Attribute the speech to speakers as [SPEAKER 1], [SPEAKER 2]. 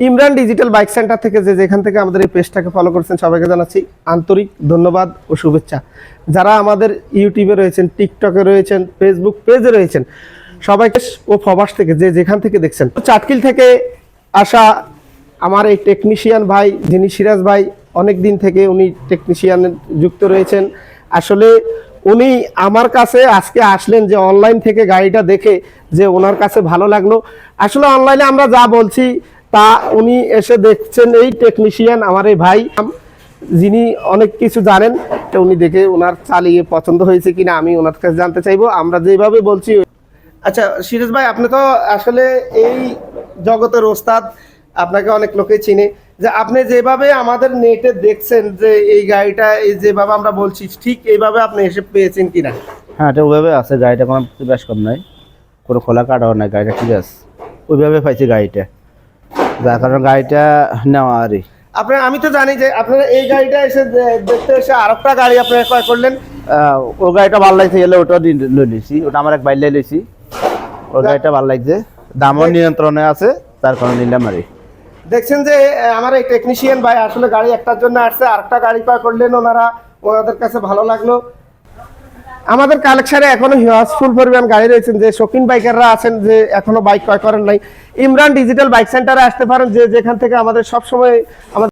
[SPEAKER 1] Imran digital bike centre থেকে যে যেখান থেকে আমাদের এই পেজটাকে ফলো করছেন সবাইকে জানাচ্ছি আন্তরিক ধন্যবাদ ও শুভেচ্ছা। যারা আমাদের ইউটিউবে রয়েছেন, টিকটকে রয়েছেন, ফেসবুক পেজে রয়েছেন, সবাইকে ও প্রবাস থেকে যে যেখান থেকে দেখছেন, চাটকিল থেকে আসা আমার এই টেকনিশিয়ান ভাই যিনি সিরাজ ভাই, অনেক দিন থেকে উনি টেকনিশিয়ান যুক্ত রয়েছেন। আসলে উনি আমার কাছে আজকে আসলেন যে অনলাইন থেকে গাড়িটা দেখে যে ওনার কাছে ভালো লাগলো। আসলে অনলাইনে আমরা যা বলছি তা উনি এসে দেখছেন, এই টেকনিশিয়ান আমার এই ভাই যিনি অনেক কিছু জানেন, তো উনি দেখে ওনার চালিয়ে পছন্দ হয়েছে কিনা আমি ওনার কাছে জানতে চাইবো। আমরা যেভাবে বলছি। আচ্ছা সিরাজ ভাই, আপনি তো আসলে এই জগতের ওস্তাদ, আপনাকে অনেক লোকে চিনে, যে আপনি যেভাবে আমাদের নেটে দেখছেন যে এই গাড়িটা এই যেভাবে আমরা বলছি ঠিক এইভাবে আপনি এসে পেয়েছেন কিনা?
[SPEAKER 2] হ্যাঁ, এটা ওইভাবে আছে। গাড়িটা কোনো বেশ কম নাই, কোনো খোলা কাটাও নাই, গাড়িটা ঠিক আছে। ওইভাবে পাইছি গাড়িটা, যার কারণে গাড়িটা নেওয়া আরই।
[SPEAKER 1] আপনার আমি তো জানি যে আপনারা এই গাড়িটা এসে দেখতে এসে আরেকটা গাড়ি আপনারা ক্রয় করলেন।
[SPEAKER 2] ও গাড়িটা ভালো লাগছে গেলে ওটাও লইছি, ওটা আমার এক বাইলে লইছি। ওই গাড়িটা ভালো লাগছে, দামও নিয়ন্ত্রণে আছে, তার কারণে নিলাম আরই।
[SPEAKER 1] দেখছেন যে আমার এই টেকনিশিয়ান ভাই আসলে গাড়ি একটার জন্য আসছে, আরেকটা গাড়ি ক্রয় করলেন ওনাদের কাছে ভালো লাগলো। আমাদের কালেকশনে এখনো হিউজফুল পরিমাণ গাড়ি রয়েছেন, যে শৌখিন বাইকাররা আছেন যে এখনো বাইক ক্রয় করেন নাই, ইমরান ডিজিটাল বাইক সেন্টারে আসতে পারেন, যে যেখান থেকে আমাদের সবসময় আমাদের